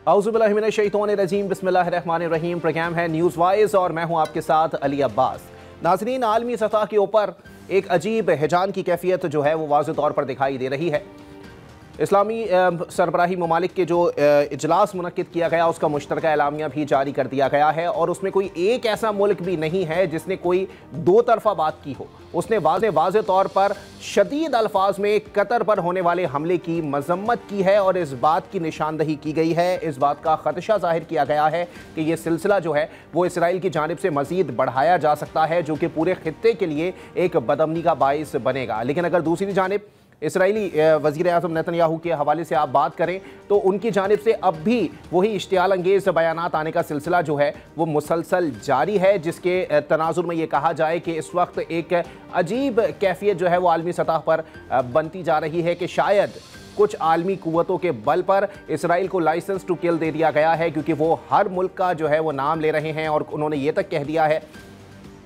औज़ुबिल्लाहिमिनश्शैतानिर्रजीम बिस्मिल्लाहिर्रहमानिर्रहीम। प्रोग्राम है news wise और मैं हूं आपके साथ अली अब्बास। नाज़रीन, आलमी सतह के ऊपर एक अजीब हिजान की कैफियत जो है वो वाज़ेह तौर पर दिखाई दे रही है। इस्लामी सरबराही ममालिक के जो इजलास मुनक्किद किया गया उसका मुश्तरका एलामिया भी जारी कर दिया गया है और उसमें कोई एक ऐसा मुल्क भी नहीं है जिसने कोई दो तरफा बात की हो। उसने वाज़ेह तौर पर शदीद अल्फाज में कतर पर होने वाले हमले की मजम्मत की है और इस बात की निशानदही की गई है, इस बात का खदशा जाहिर किया गया है कि यह सिलसिला जो है वो इसराइल की जानिब से मजीद बढ़ाया जा सकता है, जो कि पूरे खित्ते के लिए एक बदअमनी का बाइस बनेगा। लेकिन अगर दूसरी जानिब इसराइली वज़ीर आज़म नेतन्याहू के हवाले से आप बात करें तो उनकी जानिब से अब भी वही इश्तियाल अंगेज़ बयानात आने का सिलसिला जो है वो मुसलसल जारी है, जिसके तनाजुर में ये कहा जाए कि इस वक्त एक अजीब कैफियत जो है वो आलमी सतह पर बनती जा रही है कि शायद कुछ आलमी कुव्वतों के बल पर इसराइल को लाइसेंस टू किल दे दिया गया है, क्योंकि वो हर मुल्क का जो है वो नाम ले रहे हैं और उन्होंने ये तक कह दिया है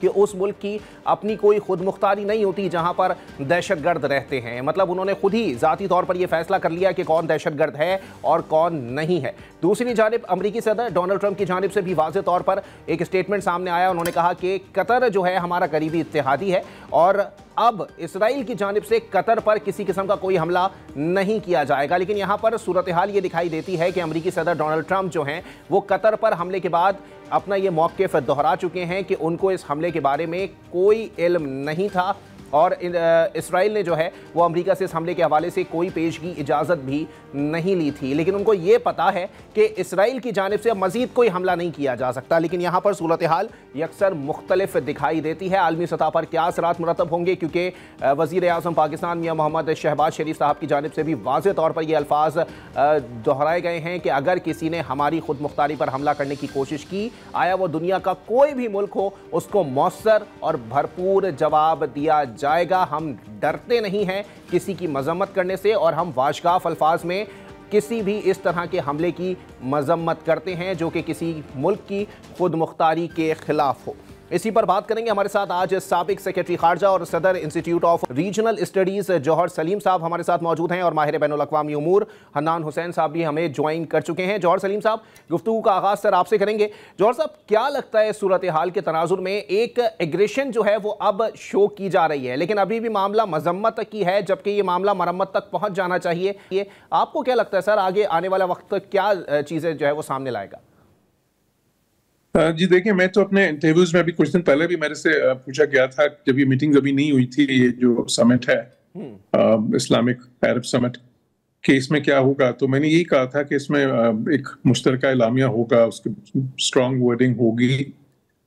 कि उस मुल्क की अपनी कोई खुद मुख्तारी नहीं होती जहां पर दहशतगर्द रहते हैं। मतलब उन्होंने खुद ही ज़ाती तौर पर यह फैसला कर लिया कि कौन दहशतगर्द है और कौन नहीं है। दूसरी जानिब अमरीकी सदर डोनाल्ड ट्रंप की जानिब से भी वाज़ेह तौर पर एक स्टेटमेंट सामने आया। उन्होंने कहा कि कतर जो है हमारा करीबी इत्तेहादी है और अब इसराइल की जानिब से कतर पर किसी किस्म का कोई हमला नहीं किया जाएगा। लेकिन यहाँ पर सूरत हाल ये दिखाई देती है कि अमरीकी सदर डोनाल्ड ट्रंप जो हैं वो कतर पर हमले के बाद अपना ये मौक़िफ़ दोहरा चुके हैं कि उनको इस हमले के बारे में कोई इल्म नहीं था और इसराइल ने जो है वो अमेरिका से इस हमले के हवाले से कोई पेशगी इजाज़त भी नहीं ली थी। लेकिन उनको ये पता है कि इसराइल की जानिब से अब मज़ीद कोई हमला नहीं किया जा सकता। लेकिन यहाँ पर सूरत हाल यकसर मुख्तलिफ दिखाई देती है। आलमी सतह पर क्या असरात मुरतब होंगे, क्योंकि वज़ीर आज़म पाकिस्तान मियां मोहम्मद शहबाज शरीफ साहब की जानिब से भी वाज़ेह तौर पर यह अल्फाज दोहराए गए हैं कि अगर किसी ने हमारी खुद मुख्तारी पर हमला करने की कोशिश की, आया वो दुनिया का कोई भी मुल्क हो, उसको मौसर और भरपूर जवाब दिया जाएगा। हम डरते नहीं हैं किसी की मजम्मत करने से और हम वाशगाफ अल्फाज में किसी भी इस तरह के हमले की मजम्मत करते हैं जो कि किसी मुल्क की खुद मुख्तारी के खिलाफ हो। इसी पर बात करेंगे। हमारे साथ आज साबिक सेक्रेटरी खारजा और सदर इंस्टीट्यूट ऑफ रीजनल स्टडीज़ जौहर सलीम साहब हमारे साथ मौजूद हैं और माहिर बैनुल अक़वामी उमूर हन्नान हुसैन साहब भी हमें ज्वाइन कर चुके हैं। जौहर सलीम साहब, गुफ्तगू का आगाज़ सर आपसे करेंगे। जौहर साहब, क्या लगता है सूरत हाल के तनाजुर में एक एग्रेशन जो है वो अब शो की जा रही है, लेकिन अभी भी मामला मजम्मत की है, जबकि ये मामला मरम्मत तक पहुँच जाना चाहिए। ये आपको क्या लगता है सर, आगे आने वाला वक्त क्या चीज़ें जो है वो सामने लाएगा? जी देखिए, मैं तो अपने इंटरव्यूज में अभी कुछ दिन पहले भी मेरे से पूछा गया था, जब ये मीटिंग अभी नहीं हुई थी, ये जो समिट है इस्लामिक अरब समिट के, इसमें क्या होगा, तो मैंने यही कहा था कि इसमें एक मुश्तरका एलामिया होगा, उसकी स्ट्रॉन्ग वर्डिंग होगी,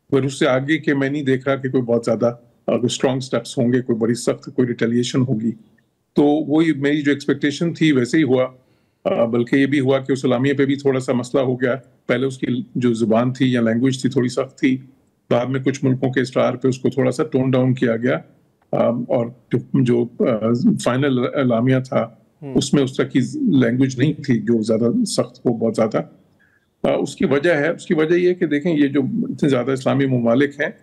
पर उससे आगे के मैं नहीं देख रहा कि कोई बहुत ज्यादा स्ट्रॉन्ग स्टेप्स होंगे, कोई बड़ी सख्त कोई रिटेलिएशन होगी। तो वही मेरी जो एक्सपेक्टेशन थी वैसे ही हुआ, बल्कि ये भी हुआ कि उस इलामिया पे भी थोड़ा सा मसला हो गया। पहले उसकी जो जुबान थी या लैंग्वेज थी थोड़ी सख्त थी, बाद में कुछ मुल्कों के इसरार पे उसको थोड़ा सा टोन डाउन किया गया और जो फाइनल इलामिया था उसमें उस तरह की लैंग्वेज नहीं थी जो ज्यादा सख्त हो, बहुत ज्यादा। उसकी वजह ये कि देखें, ये जो इतने ज्यादा इस्लामी ममालिक हैं,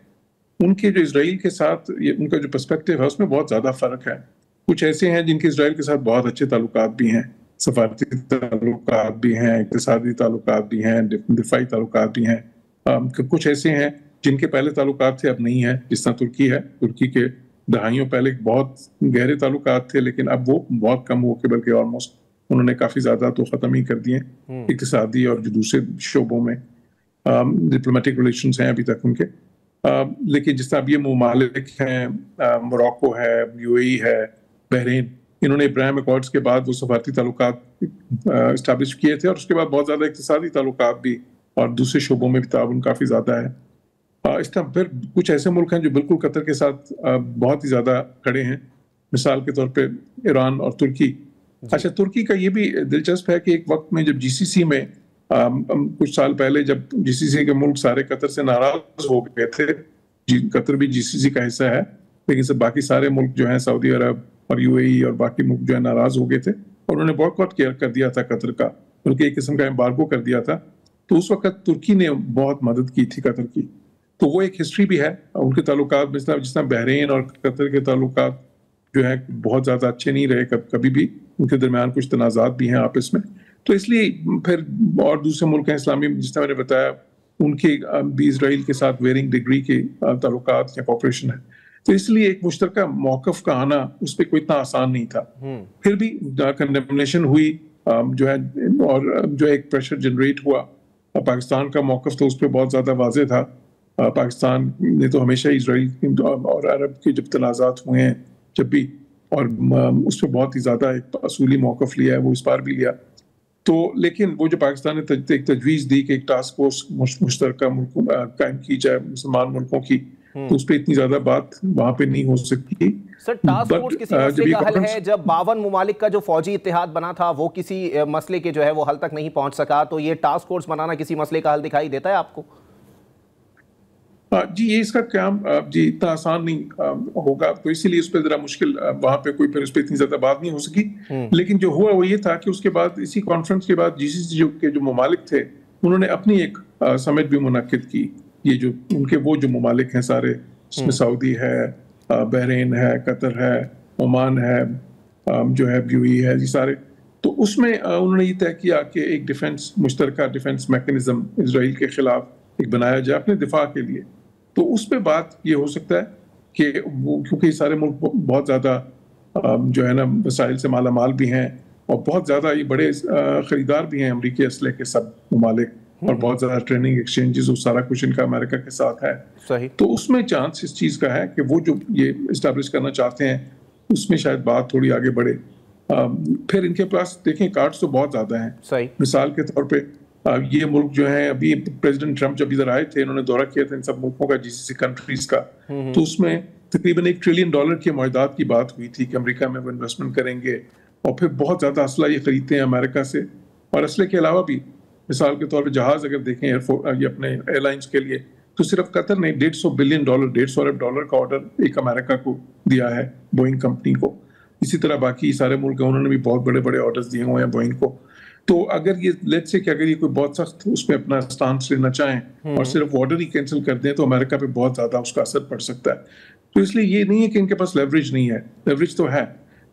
उनके जो इसराइल के साथ उनका जो पर्सपेक्टिव है उसमें बहुत ज्यादा फर्क है। कुछ ऐसे हैं जिनके इसराइल के साथ बहुत अच्छे ताल्लुकात भी हैं, सफारती ताल्लुकात भी हैं, इक़्तिसादी ताल्लुकात भी हैं, दिफाई ताल्लुकात भी हैं। कुछ ऐसे हैं जिनके पहले ताल्लुकात थे अब नहीं है, जिस तरह तुर्की है। तुर्की के दहाइयों पहले बहुत गहरे ताल्लुकात थे, लेकिन अब वो बहुत कम हो के, बल्कि ऑलमोस्ट उन्होंने काफी ज्यादा तो खत्म ही कर दिए इक़्तिसादी और जो दूसरे शोबों में डिप्लोमेटिक रिलेशंस हैं अभी तक उनके। लेकिन जिस तरह अब ये ममालिक हैं, मोरक्को है, यूएई है, बहरीन, इन्होंने इब्राहिम अकॉर्ड्स के बाद वो सफारती ताल्लुकात इस्टेब्लिश किए थे और उसके बाद बहुत ज़्यादा इक़्तिसादी ताल्लुकात भी और दूसरे शोबों में भी ताउन काफ़ी ज़्यादा है। इस तरह फिर कुछ ऐसे मुल्क हैं जो बिल्कुल कतर के साथ बहुत ही ज़्यादा खड़े हैं, मिसाल के तौर पे ईरान और तुर्की। अच्छा, तुर्की का ये भी दिलचस्प है कि एक वक्त में जब जीसीसी में कुछ साल पहले जब जीसीसी के मुल्क सारे कतर से नाराज हो गए थे, कतर भी जीसीसी का हिस्सा है, लेकिन सब बाकी सारे मुल्क जो हैं, सऊदी अरब और यूएई और बाकी मुल्क जो है नाराज हो गए थे और उन्होंने बॉयकॉट कर दिया था कतर का, बल्कि एक किस्म का एम्बार्गो कर दिया था। तो उस वक्त तुर्की ने बहुत मदद की थी कतर की। तो वो एक हिस्ट्री भी है उनके ताल्लुकात, जिस तरह बहरीन और कतर के ताल्लुकात जो है बहुत ज़्यादा अच्छे नहीं रहे कभी भी, उनके दरमियान कुछ तनाज़ात भी हैं आपस में। तो इसलिए फिर और दूसरे मुल्क हैं इस्लामी, जिस तरह मैंने बताया, उनके भी इसराइल के साथ वेरिंग डिग्री के ताल्लुकात या कॉपरेशन है। तो इसलिए एक मुश्तरका मौक़िफ़ का आना उस पर कोई इतना आसान नहीं था। फिर भी कंडेमनेशन हुई जो है, और जो एक प्रेशर जनरेट हुआ। पाकिस्तान का मौक़िफ़ तो उस पर बहुत ज़्यादा वाज़ेह था। पाकिस्तान ने तो हमेशा इसराइल और अरब के जब तनाज़ात हुए हैं जब भी, और उस पर बहुत ही ज़्यादा एक असूली मौक़िफ़ लिया है, वो इस बार भी लिया। तो लेकिन वो जो पाकिस्तान ने एक तजवीज़ दी कि एक टास्क फोर्स मुश्तरका कायम की जाए मुसलमान मुल्कों की, तो उस पर इतनी ज़्यादा बात वहाँ पे नहीं हो सकती। सर, टास्क फोर्स किसी मसले का हल है? जब 52 मुमालिक का जो फौजी इत्तेहाद बना था वो किसी मसले के जो है वो हल तक नहीं पहुंच सका, तो ये टास्क फोर्स बनाना किसी मसले का हल दिखाई देता है आपको? जी, ये इसका काम जी इतना आसान नहीं होगा, तो इसीलिए उस पर जरा मुश्किल, वहां पे कोई फिर उस पर इतनी ज्यादा बात नहीं हो सकी। लेकिन जो हुआ वो ये था कि उसके बाद, इसी कॉन्फ्रेंस के बाद, जीसीसी के जो ममालिक थे उन्होंने अपनी एक समिट भी मुनक्किद की। ये जो उनके वो जो ममालिक हैं सारे, जिसमें सऊदी है, बहरीन है, कतर है, ओमान है, जो है यूएई है, ये सारे। तो उसमें उन्होंने ये तय किया कि एक डिफेंस, मुश्तरका डिफेंस मैकेनिज्म इसराइल के खिलाफ एक बनाया जाए अपने दिफा के लिए। तो उस पे बात ये हो सकता है कि वो, क्योंकि सारे मुल्क बहुत ज़्यादा जो है ना वसाइल से माला माल भी हैं, और बहुत ज़्यादा ये बड़े ख़रीदार भी हैं अमरीकी असले के सब ममालिक, और बहुत ज़्यादा ट्रेनिंग एक्सचेंजेस और सारा कुछ इनका अमेरिका के साथ है। सही। तो उसमें चांस इस चीज़ का है कि वो जो ये इस्टेब्लिश करना चाहते हैं उसमें शायद बात थोड़ी आगे बढ़े। फिर इनके पास देखें कार्ड्स तो बहुत ज़्यादा हैं। सही। मिसाल के तौर पे ये मुल्क जो है, अभी प्रेसिडेंट ट्रंप जब इधर आए थे, इन्होंने दौरा किया था इन सब मुल्कों का, जीसीसी कंट्रीज का, तो उसमें तकरीबन $1 ट्रिलियन के मुआहदात की बात हुई थी कि अमेरिका में वो इन्वेस्टमेंट करेंगे, और फिर बहुत ज़्यादा असला ये खरीदते हैं अमेरिका से। और असले के अलावा भी, मिसाल के तौर पर जहाज़ अगर देखें एयरफोर्स, ये अपने एयरलाइंस के लिए, तो सिर्फ कतर ने $150 बिलियन, $150 अरब का ऑर्डर एक अमेरिका को दिया है, बोइंग कंपनी को। इसी तरह बाकी सारे मुल्क हैं, उन्होंने भी बहुत बड़े बड़े ऑर्डर्स दिए हुए हैं बोइंग को। तो अगर ये लेट्स से कि अगर ये कोई बहुत सख्त उसमें अपना स्टांस लेना चाहें और सिर्फ ऑर्डर ही कैंसिल कर दें, तो अमेरिका पे बहुत ज़्यादा उसका असर पड़ सकता है। तो इसलिए ये नहीं है कि इनके पास लेवरेज नहीं है, लेवरेज तो है,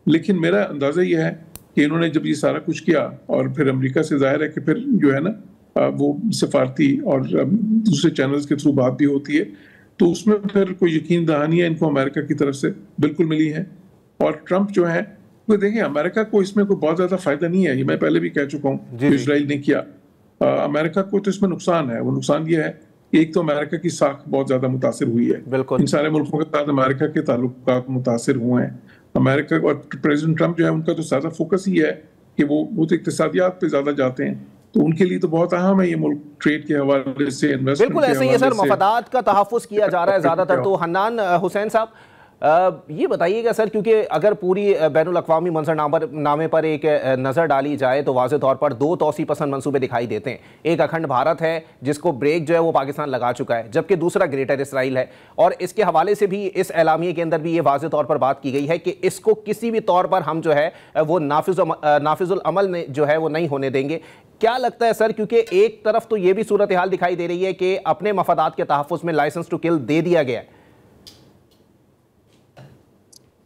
लेकिन मेरा अंदाज़ा ये है कि इन्होंने जब ये सारा कुछ किया, और फिर अमेरिका से जाहिर है कि फिर जो है ना वो सफारती और दूसरे चैनल्स के थ्रू बात भी होती है, तो उसमें फिर कोई यकीन दहानियाँ इनको अमेरिका की तरफ से बिल्कुल मिली है। और ट्रंप जो है वो देखें, अमेरिका को इसमें कोई बहुत ज्यादा फायदा नहीं है, ये मैं पहले भी कह चुका हूँ, जो इजराइल ने किया। अमेरिका को तो इसमें नुकसान है। वो नुकसान ये है कि एक तो अमेरिका की साख बहुत ज्यादा मुतासिर हुई है, इन सारे मुल्कों के साथ अमेरिका के ताल्लुकात मुतासिर हुए हैं। अमेरिका और प्रेसिडेंट ट्रंप जो है, उनका तो ज्यादा फोकस ही है कि वो तो इक्तिसादियात पे ज्यादा जाते हैं, तो उनके लिए तो बहुत अहम है ये मुल्क, ट्रेड के हवाले से, इन्वेस्टमेंट बिल्कुल ऐसे ही सर, मफादात का तहफ़्फ़ुज़ किया जा रहा है ज्यादातर। तो हन्नान हुसैन साहब, ये बताइएगा सर, क्योंकि अगर पूरी बैनुल अक़वामी मंजरनामे पर एक नज़र डाली जाए तो वाज़े तौर पर 2 तौसी पसंद मंसूबे दिखाई देते हैं। एक अखंड भारत है जिसको ब्रेक जो है वो पाकिस्तान लगा चुका है, जबकि दूसरा ग्रेटर इसराइल है। और इसके हवाले से भी इस एलामिये के अंदर भी ये वाज़े तौर पर बात की गई है कि इसको किसी भी तौर पर हम जो है वो नाफिजुल अमल जो है वो नहीं होने देंगे। क्या लगता है सर, क्योंकि एक तरफ तो ये भी सूरत हाल दिखाई दे रही है कि अपने मफादात के तहफ़्फ़ुज़ में लाइसेंस टू किल दे दिया गया है।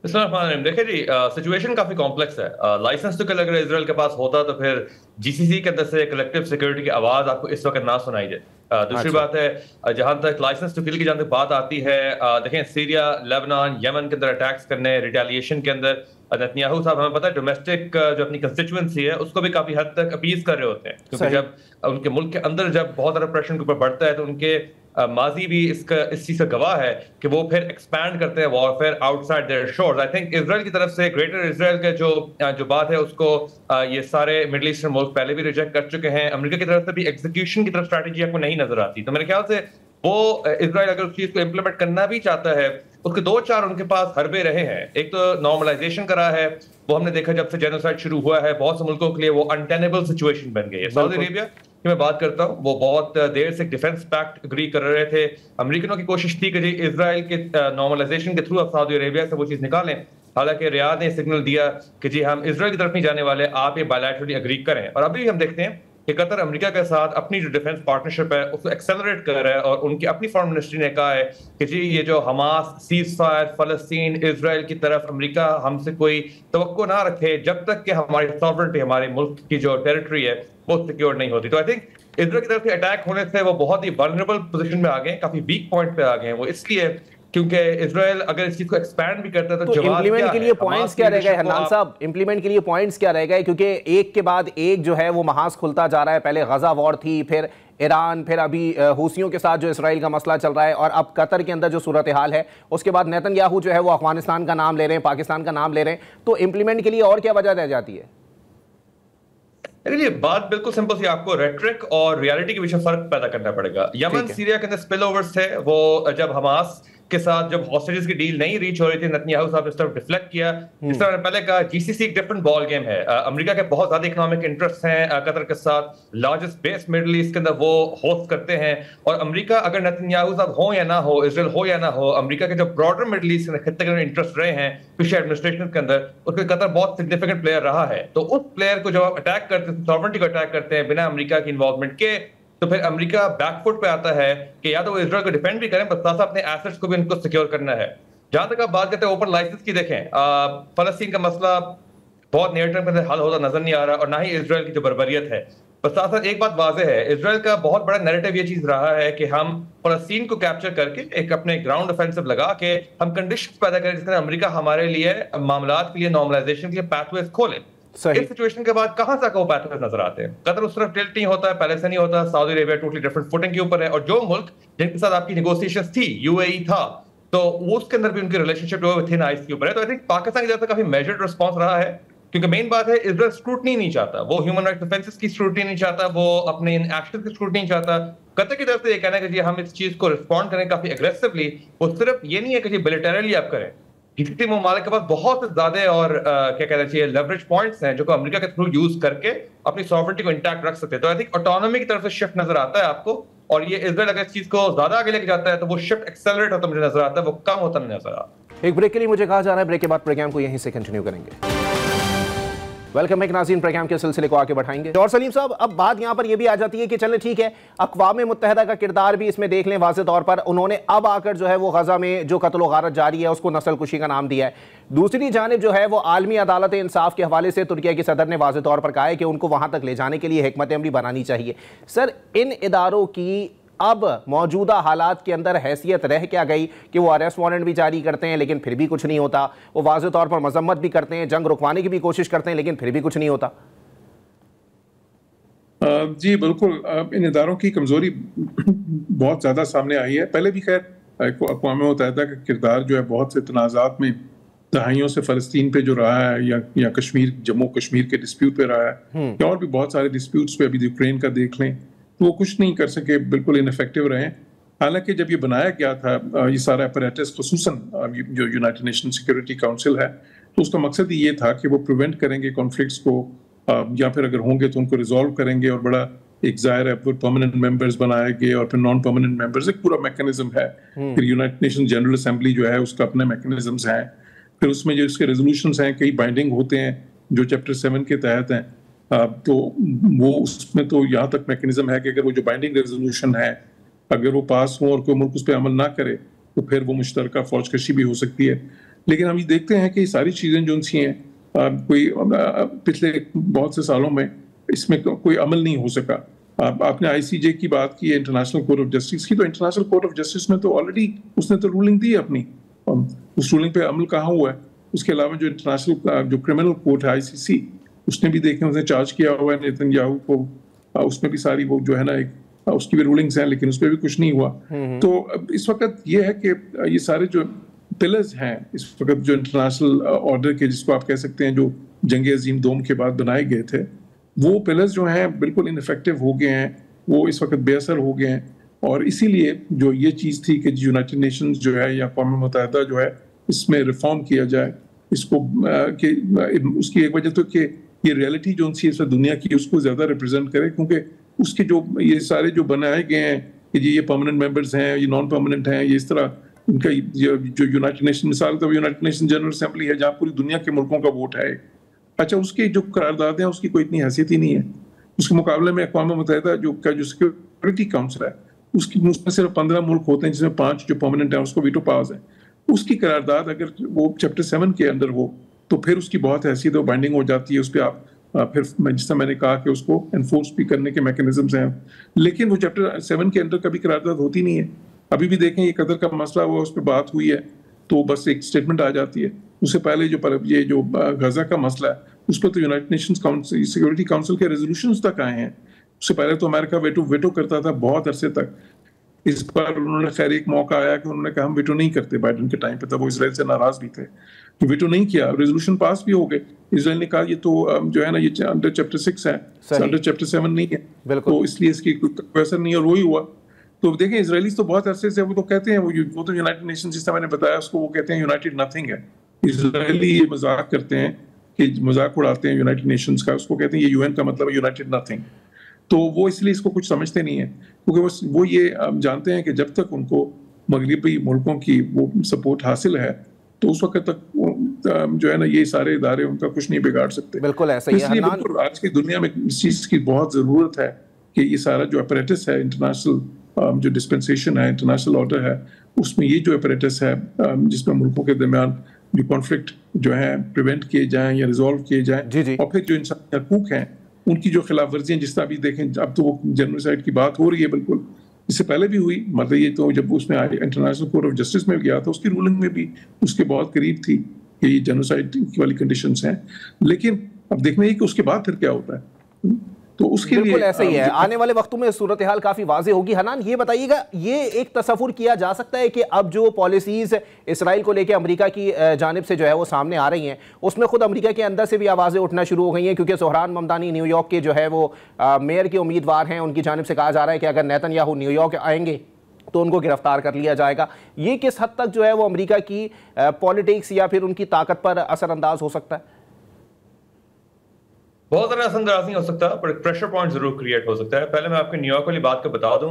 देखिए जी, सिचुएशन काफी कॉम्प्लेक्स है। लाइसेंस तो किल अगर इजराइल के पास होता तो फिर जीसीसी के अंदर से कलेक्टिव सिक्योरिटी की आवाज आपको इस वक्त ना सुनाई दे। दूसरी बात है, जहां तक लाइसेंस टू किल की जहां तक बात आती है, देखें सीरिया, लेबनान, यमन के अंदर अटैक्स करने, रिटेलिएशन के अंदर नेतन्याहू साहब, हमें पता है डोमेस्टिक जो अपनी कंस्टिट्यूएंसी है उसको भी काफी हद तक अपीज कर रहे होते हैं, क्योंकि जब उनके मुल्क के अंदर जब बहुत ज्यादा प्रेशर के ऊपर बढ़ता है तो उनके माजी भी इस चीज का गवाह है कि वो फिर एक्सपैंड करते हैं warfare outside their shores. I think Israel की तरफ से ग्रेटर इजराइल के जो बात है उसको ये सारे मिडिल ईस्टर्न मुल्क पहले भी रिजेक्ट कर चुके हैं। अमेरिका की तरफ से भी एग्जीक्यूशन की तरफ स्ट्रैटेजी आपको नहीं नजर आती। तो मेरे ख्याल से वो इजराइल अगर उस चीज को इम्प्लीमेंट करना भी चाहता है, उसके 2-4 उनके पास हरबे रहे हैं। एक तो नॉर्मलाइजेशन करा है, वो हमने देखा जब से जेनोसाइड शुरू हुआ है बहुत से मुल्कों के लिए वो अनटेनेबल सिचुएशन बन गई है। सऊदी अरेबिया की मैं बात करता हूँ, वो बहुत देर से डिफेंस पैक्ट एग्री कर रहे थे। अमेरिकनों की कोशिश थी कि जी इजराइल के नॉर्मलाइजेशन के थ्रू अब सऊदी अरेबिया से वो चीज निकालें, हालांकि रियाद ने सिग्नल दिया कि जी हम इजराइल की तरफ नहीं जाने वाले, आप ये बायलैटरली एग्री करें। और अभी हम देखते हैं कि कतर अमेरिका के साथ अपनी जो डिफेंस पार्टनरशिप है उसको एक्सेलरेट कर रहा है, और उनकी अपनी फॉरेन मिनिस्ट्री ने कहा है कि जी ये जो हमास, सीज फायर, फलस्तीन, इजराइल की तरफ अमेरिका हमसे कोई तवक्को ना रखे जब तक कि हमारी सॉवरेंटी, हमारे मुल्क की जो टेरिटरी है वो सिक्योर नहीं होती। तो आई थिंक इजराइल की तरफ से अटैक होने से वो बहुत ही वल्नरेबल पोजीशन में आ गए, काफी वीक पॉइंट पे आ गए हैं। वो इसलिए क्योंकि इजराइल अगर इस चीज को एक्सपैंड भी करता है तो जवाब इंप्लीमेंट के लिए पॉइंट्स क्या रहेगा हरनान साहब? इंप्लीमेंट के लिए पॉइंट्स क्या रहेगा? क्योंकि एक के बाद एक जो है वो महाज खुलता जा रहा है। पहले गजा वॉर थी, फिर ईरान, फिर अभी हूसियों के साथ जो इसराइल का मसला चल रहा है, और अब कतर के अंदर जो सूरत हाल है, उसके बाद नेतन्याहू जो है वो अफगानिस्तान का नाम ले रहे हैं, पाकिस्तान का नाम ले रहे हैं। तो इंप्लीमेंट के लिए और क्या वजह रह जाती है? देखिए बात बिल्कुल सिंपल सी, आपको रेटरिक और रियलिटी के बीच में फर्क पैदा करना पड़ेगा। यमन सीरिया के अंदर स्पिल ओवर्स थे, वो जब हमास के साथ जब हॉस्टेजेस की डील नहीं रीच हो रही थी, नेतन्याहू साहब ने इस तरफ डिफ्लेक्ट किया। जिस तरह पहले कहा, जीसीसी एक डिफरेंट बॉल गेम है। अमेरिका के बहुत ज्यादा इकोनॉमिक इंटरेस्ट हैं कतर के साथ, लार्जेस्ट बेस मिडिल ईस्ट के अंदर वो होस्ट करते हैं। और अमेरिका अगर नेतन्याहू साहब हो या ना हो, इजराइल हो या ना हो, अमेरिका के जो ब्रॉडर मिडिल ईस्ट के खत्ते के इंटरेस्ट रहे हैं पिछले एडमिनिस्ट्रेशन के अंदर, उसके कतर बहुत सिग्निफिकेंट प्लेयर रहा है। तो उस प्लेयर को जब आप अटैक करते हैं, सॉवरेंटी को अटैक करते हैं बिना अमेरिका की इन्वॉल्वमेंट के, तो फिर अमेरिका बैकफुट पे आता है कि या तो वो इजराइल को डिफेंड भी करें, बस साथ अपने एसेट्स को भी उनको सिक्योर करना है। जहां तक आप बात करते हैं ओपन लाइसेंस की, देखें फलस्तीन का मसला बहुत नियर टर्म में हल होता नजर नहीं आ रहा, और ना ही इजराइल की जो बर्बरियत है। बस साथ साथ एक बात वाज़ेह है, इजराइल का बहुत बड़ा नैरेटिव ये चीज रहा है कि हम फलस्तीन को कैप्चर करके एक अपने ग्राउंड ऑफेंसिव लगा के हम कंडीशंस पैदा करें जिसके अमेरिका हमारे लिए मामलात के लिए, नॉर्मलाइजेशन के लिए पाथवेज खोले। इस सिचुएशन के बाद कहां से वो पैथवेज नजर आते हैं? कतर उस तरफ टिल्ट नहीं होता है, पहले से नहीं होता। Saudi Arabia totally different footing के ऊपर है, और जो मुल्क जिनके साथ आपकी नेगोशिएशंस थी, यूएई था, तो वो उसके अंदर भी उनकी रिलेशनशिप जो थिन आइस के ऊपर है। तो आई थिंक पाकिस्तान की तरफ से काफी मेजर्ड रिस्पांस रहा है, क्योंकि मेन बात है इजराइल स्क्रूटनी नहीं चाहता, वो ह्यूमन राइट्स ऑफेंसेस की स्क्रूटनी नहीं चाहता, वो अपने इन एक्शन की स्क्रूटनी नहीं चाहता। कतर की तरफ से ये कहना है कि जी हम इस चीज को रिस्पॉन्ड करें काफी एग्रेसिवली, वो सिर्फ ये नहीं है कि जी बिलिटरली आप करें। जीसीसी ममालिक के पास बहुत ज्यादा और क्या कहना चाहिए लेवरेज पॉइंट्स हैं जो को अमेरिका के थ्रू यूज करके अपनी सॉवरेंटी को इंटैक्ट रख सकते हैं। तो आई थिंक ऑटोनॉमी की तरफ से शिफ्ट नजर आता है आपको, और ये इजराइल अगर इस चीज को ज्यादा आगे लेके जाता है तो वो शिफ्ट एक्सेलरेट होता मुझे नजर आता है, वो कम होता नहीं नजर आता। एक ब्रेक के लिए मुझे कहा जा रहा है, ब्रेक के बाद प्रोग्राम को यहीं से कंटिन्यू करेंगे। वेलकम बैक नाज़रीन, प्रोग्राम के सिलसिले को आगे बढ़ाएंगे। और सलीम साहब, अब बात यहां पर यह भी आ जाती है कि चले ठीक है, अक़वाम मुत्तहिदा का किरदार भी इसमें देख लें वाज़े तौर पर। उन्होंने अब आकर जो है वो गजा में जो कत्ल व गारत जारी है उसको नस्ल कुशी का नाम दिया है। दूसरी जानिब जो है वो आलमी अदालत इंसाफ के हवाले से तुर्किया के सदर ने वाज़े तौर पर कहा है कि उनको वहां तक ले जाने के लिए हिकमत अमली बनानी चाहिए। सर, इन इदारों की अब मौजूदा हालात के अंदर हैसियत रह क्या गई कि वो अरेस्ट वारंट भी जारी करते हैं लेकिन फिर भी कुछ नहीं होता, वो वाज़े तौर पर मजम्मत भी करते हैं, जंग रुकवाने की भी कोशिश करते हैं लेकिन फिर भी कुछ नहीं होता? जी बिल्कुल, इन इदारों की कमजोरी बहुत ज्यादा सामने आई है। पहले भी खैर अक़वाम मुत्तहिदा का किरदार जो है बहुत से तनाज़ात में दहाइयों से फ़लस्तीन पे जो रहा है, या कश्मीर, जम्मू कश्मीर के डिस्प्यूट पे रहा है, या और भी बहुत सारे डिस्प्यूट्स पे, अभी यूक्रेन का देख लें, तो वो कुछ नहीं कर सके, बिल्कुल इनफेक्टिव रहे। हालांकि जब ये बनाया गया था ये सारा अपैरेटस, खुसूसन जो यूनाइटेड नेशन सिक्योरिटी काउंसिल है, तो उसका मकसद ही ये था कि वो प्रिवेंट करेंगे कॉन्फ्लिक्ट्स को, या फिर अगर होंगे तो उनको रिजॉल्व करेंगे, और बड़ा एक ज़ाहिर है फिर परमानेंट मेंबर्स बनाए गए और फिर नॉन परमानेंट मेंबर्स, एक पूरा मैकेनिज्म है। फिर यूनाइटेड नेशन जनरल असेंबली जो है उसका अपने मैकेनिज्म्स हैं, फिर उसमें जो उसके रेजोल्यूशंस हैं कई बाइंडिंग होते हैं जो चैप्टर 7 के तहत हैं। तो वो उसमें तो यहाँ तक मैकेनिज्म है कि अगर वो जो बाइंडिंग रेजोल्यूशन है अगर वो पास हो और कोई मुल्क उस पर अमल ना करे तो फिर वो मुश्तरका फौजकशी भी हो सकती है। लेकिन हम ये देखते हैं कि ये सारी चीज़ें जो सी हैं कोई पिछले बहुत से सालों में इसमें कोई अमल नहीं हो सका। आपने ICJ की बात की है, इंटरनेशनल कोर्ट ऑफ जस्टिस की, तो इंटरनेशनल कोर्ट ऑफ जस्टिस में तो ऑलरेडी उसने तो रूलिंग दी है अपनी, उस रूलिंग पे अमल कहाँ हुआ है? उसके अलावा जो इंटरनेशनल जो क्रिमिनल कोर्ट है ICC, उसने भी देखें, उसने चार्ज किया हुआ है नेतन्याहू को, उसमें भी सारी वो जो है ना एक उसकी भी रूलिंग्स हैं लेकिन उस पर भी कुछ नहीं हुआ। तो इस वक्त ये है कि ये सारे जो पिलर्स हैं इस वक्त जो इंटरनेशनल ऑर्डर के, जिसको आप कह सकते हैं जो जंग अजीम दोम के बाद बनाए गए थे, वो पिलर्स जो हैं बिल्कुल इनफेक्टिव हो गए हैं, वो इस वक्त बेअसर हो गए हैं। और इसीलिए जो ये चीज़ थी कि यूनाइटेड नेशंस जो है या अक़वाम मुत्तहिदा जो है इसमें रिफॉर्म किया जाए, इसको कि उसकी एक वजह तो कि ये रियलिटी जो उनकी इस दुनिया की उसको ज़्यादा रिप्रेजेंट करे, क्योंकि उसके जो ये सारे जो बनाए गए हैं कि ये परमानेंट मेंबर्स हैं, ये नॉन परमानेंट हैं, ये इस तरह उनका जो यूनाइटेड नेशन मिसाल तो यूनाइटेड नेशन जनरल असेंबली है जहाँ पूरी दुनिया के मुल्कों का वोट है, अच्छा उसके जो करारदाद हैं उसकी कोई इतनी हैसियत ही नहीं है। उसके मुकाबले में अक़वाम मुत्तहिदा जो सिक्योरिटी काउंसिल है उसमें सिर्फ 15 मुल्क होते हैं जिसमें 5 जो परमानेंट है उसको वीटो पावर्स है। उसकी करारदाद अगर वो चैप्टर 7 के अंदर हो तो फिर उसकी बहुत हैसियत और बाइंडिंग हो जाती है। उस पर आप फिर जिस तरह मैंने कहा कि उसको एनफोर्स भी करने के मैकेनिज्म्स हैं, लेकिन वो चैप्टर 7 के अंदर कभी करारदाद होती नहीं है। अभी भी देखें ये कतर का मसला हुआ, उस पर बात हुई है तो बस एक स्टेटमेंट आ जाती है। उससे पहले ये जो गजा का मसला है उस पर तो United Nations council security council के रेजोल्यूशंस तक आए हैं। उससे पहले तो अमेरिका वेटो करता था बहुत अरसे तक। इस बार उन्होंने खैर एक मौका आया कि उन्होंने कहा हम वेटो नहीं करते, बाइडेन के टाइम पे तब वो इसराइल से नाराज भी थे, तो वेटो नहीं किया, रेजोल्यूशन पास भी हो गए। इसराइल ने कहा ये तो जो है ना ये अंडर चैप्टर 6 है, अंडर चैप्टर 7 नहीं है, तो इसलिए इसकी कोई असर नहीं, और वही हुआ। तो देखें इसराइलीज तो बहुत अरसे से वो तो कहते हैं वो तो यूनाइटेड नेशन जिस तरह मैंने बताया उसको वो कहते हैं यूनाइटेड नथिंग है। इसराइली ये मजाक करते हैं कि मजाक उड़ाते हैं यूनाइटेड नेशंस का, उसको कहते हैं ये यूएन का मतलब है यूनाइटेड नथिंग। तो वो इसलिए इसको कुछ समझते नहीं है क्योंकि वो ये जानते हैं कि जब तक उनको मगरिबी मुल्कों की वो सपोर्ट हासिल है तो उस वक्त तक जो है ना ये सारे इदारे उनका कुछ नहीं बिगाड़ सकते। बिल्कुल ऐसा ही है। बिल्कुल आज की दुनिया में इस चीज की बहुत जरूरत है कि ये सारा जो अपरेटस है इंटरनेशनल जो डिस्पेंसेशन है, इंटरनेशनल ऑर्डर है, उसमें ये जो अपरेटस है जिसमें मुल्कों के दरमियान जो कॉन्फ्लिक्ट जो है प्रिवेंट किए जाएं या रिजॉल्व किए जाएं, और फिर जो इंसानी हकूक हैं उनकी जो खिलाफ वर्जियां, जिस तरह भी देखें अब तो वो जेनोसाइड की बात हो रही है, बिल्कुल इससे पहले भी हुई, मतलब ये तो जब उसमें इंटरनेशनल कोर्ट ऑफ जस्टिस में गया था उसकी रूलिंग में भी उसके बहुत करीब थी कि ये जेनोसाइड वाली कंडीशंस हैं। लेकिन अब देखना है कि उसके बाद फिर क्या होता है, तो उसके लिए बिल्कुल ऐसा ही है। आने वाले वक्तों में सूरत हाल काफी वाज़ेह होगी। हनान ये बताइएगा, ये एक तसव्वुर किया जा सकता है कि अब जो पॉलिसीज इसराइल को लेकर अमेरिका की जानिब से जो है वो सामने आ रही हैं उसमें खुद अमेरिका के अंदर से भी आवाज़ें उठना शुरू हो गई हैं, क्योंकि सोहरान ममदानी न्यूयॉर्क के जो है वो मेयर के उम्मीदवार हैं, उनकी जानिब से कहा जा रहा है कि अगर नेतन्याहू न्यूयॉर्क आएंगे तो उनको गिरफ्तार कर लिया जाएगा। ये किस हद तक जो है वो अमेरिका की पॉलिटिक्स या फिर उनकी ताकत पर असरअंदाज हो सकता है? बहुत ज्यादा असरअंदाज नहीं हो सकता, पर प्रेशर पॉइंट जरूर क्रिएट हो सकता है। पहले मैं आपको न्यूयॉर्क वाली बात को बता दूं,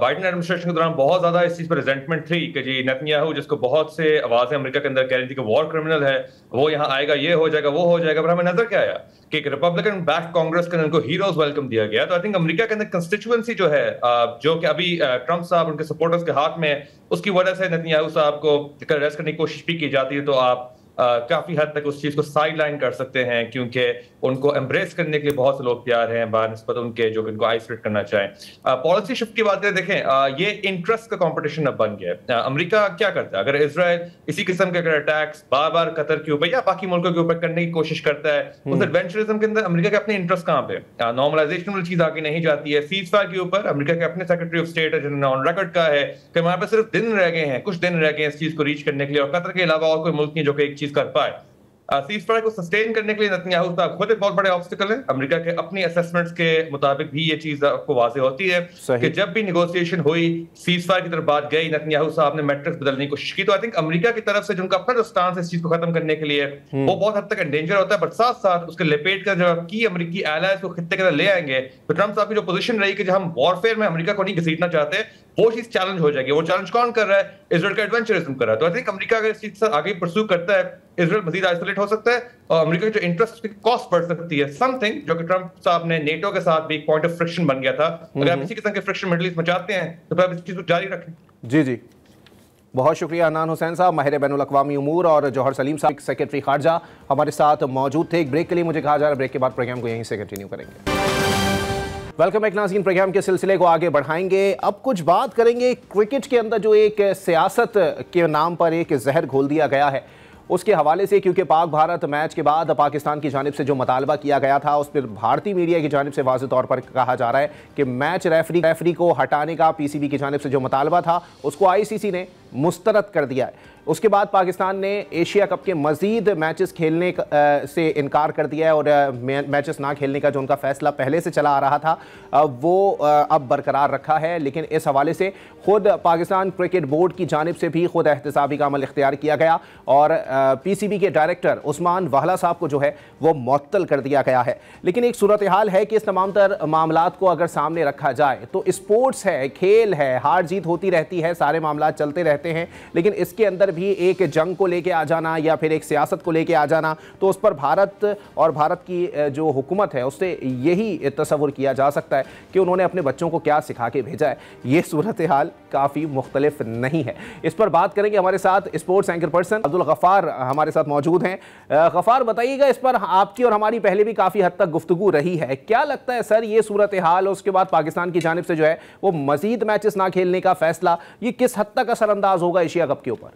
बाइडेन एडमिनिस्ट्रेशन के दौरान बहुत ज्यादा इस चीज पर रिजेंटमेंट थी कि जी नेतन्याहू, जिसको बहुत से आवाजें अमेरिका के अंदर कह रही थी कि वॉर क्रिमिनल है, वो यहाँ आएगा, ये हो जाएगा, वो हो जाएगा, पर हमें नजर क्या आया कि एक रिपब्लिकन बैक कांग्रेस के अंदर उनको हीरोज वेलकम दिया गया। तो आई थिंक अमेरिका के अंदर कंस्टिट्यूएंसी जो है जो कि अभी ट्रंप साहब उनके सपोर्टर्स के हाथ में, उसकी वजह से नेतन्याहू साहब को अरेस्ट करने की कोशिश भी की जाती है। तो आप काफी हद तक उस चीज को साइड लाइन कर सकते हैं, क्योंकि उनको एम्ब्रेस करने के लिए बहुत से लोग तैयार हैं बानिस्बत उनके जो इनको आइसोलेट करना चाहें। पॉलिसी शिफ्ट की बात करें, देखें ये इंटरेस्ट का कंपटीशन अब बन गया है। अमेरिका क्या करता है, अगर इजराइल इसी किस्म के अगर अटैक्स बार बार कतर के ऊपर या बाकी मुल्कों के ऊपर करने की कोशिश करता है, उस एडवेंचरिज्म के अंदर अमेरिका के अपने इंटरेस्ट कहाँ पे, नॉर्मलाइजेशन वाली चीज आगे नहीं जाती है। सीज फायर के ऊपर अमेरिका के अपने secretary of state on record का है कि हमारे पास सिर्फ दिन रह गए हैं, कुछ दिन रह गए हैं इस चीज को रीच करने के लिए, और कतर के अलावा और कोई मुल्क नहीं जो कि एक चीज कर पाए। सीज फायर को सस्टेन करने के लिए नेतन्याहू साहब खुद एक बहुत बड़े ऑब्स्टिकल है। अमेरिका के अपनी असेसमेंट्स के मुताबिक भी ये चीज आपको वाज़ेह होती है कि जब भी नेगोशिएशन हुई, सीज फायर की तरफ बात गई, नेतन्याहू साहब ने मैट्रिक्स बदलने की कोशिश की। तो आई थिंक अमेरिका की तरफ से जो उनका अपना जो स्टांस है इस चीज को खत्म करने के लिए, वो बहुत हद तक एंडेंजर होता है। बट साथ साथ उसके लपेट कर जब की अमेरिकी एलाइज को खित्ते के अंदर ले आएंगे, तो ट्रंप साहब की जो पोजीशन रही कि जब हम वॉरफेयर में अमेरिका को नहीं घसीटना चाहते, वो चीज चैलेंज हो जाएगी। वो चैलेंज कौन कर रहा है? इजराइल का एडवेंचरिज्म कर रहा है। तो आई थिंक अमेरिका अगर इस चीज से आगे परस्यू करता है, इजराइल मजीद आइसोलेट हो सकता है और अमेरिका की जो इंटरेस्ट की कॉस्ट बढ़ सकती है। समथिंग जो कि ट्रंप साहब ने नेटो के साथ भी एक पॉइंट ऑफ फ्रिक्शन बन गया था। अगर आप इसी किस्म के फ्रिक्शन मिडिल ईस्ट में चाहते हैं तो फिर आप इस चीज को जारी रखें। जी जी, बहुत शुक्रिया हनान हुसैन साहब, माहिर बैनुल अक़वामी उमूर, और जौहर सलीम साहब सेक्रेटरी खारजा हमारे साथ मौजूद थे। एक ब्रेक के लिए मुझे कहा जा रहा है, ब्रेक के बाद प्रोग्राम को यहीं से कंटिन्यू करेंगे। वेलकम एक नाज़रीन, प्रोग्राम के सिलसिले को आगे बढ़ाएंगे। अब कुछ बात करेंगे क्रिकेट के अंदर जो एक सियासत के नाम पर एक जहर घोल दिया गया है उसके हवाले से, क्योंकि पाक भारत मैच के बाद पाकिस्तान की जानिब से जो मुतालबा किया गया था उस पर भारतीय मीडिया की जानिब से वाज़ेह तौर पर कहा जा रहा है कि मैच रेफरी को हटाने का पीसीबी की जानिब से जो मुतालबा था उसको आईसीसी ने मुस्तरद कर दिया है। उसके बाद पाकिस्तान ने एशिया कप के मज़ीद मैचेस खेलने से इनकार कर दिया है और मैचेस ना खेलने का जो उनका फ़ैसला पहले से चला आ रहा था वो अब बरकरार रखा है। लेकिन इस हवाले से ख़ुद पाकिस्तान क्रिकेट बोर्ड की जानिब से भी खुद एहतसाबी का अमल इख्तियार किया गया और पीसीबी के डायरेक्टर उस्मान वाहला साहब को जो है वो मुअत्तल कर दिया गया है। लेकिन एक सूरत हाल है कि इस तमाम तर मामलात को अगर सामने रखा जाए तो स्पोर्ट्स है, खेल है, हार जीत होती रहती है, सारे मामलात चलते रहते रहते हैं, लेकिन इसके अंदर भी एक जंग को लेके आ जाना या फिर एक सियासत को लेके आ जाना, तो उस पर भारत और भारत की जो हुकूमत है उससे यही तस्वुर किया जा सकता है कि उन्होंने अपने बच्चों को क्या सिखा के भेजा है। ये सूरत हाल काफ़ी मुख्तलिफ नहीं है। इस पर बात करेंगे, हमारे साथ sports anchor person Abdul Ghaffar हमारे साथ मौजूद हैं। गफ्फार, बताइएगा, इस पर आपकी और हमारी पहले भी काफ़ी हद तक गुफ्तगू रही है, क्या लगता है सर ये सूरत हाल और उसके बाद पाकिस्तान की जानिब से जो है वो मजीद मैचेस ना खेलने का फैसला, ये किस हद तक असरअंदाज होगा एशिया कप के ऊपर?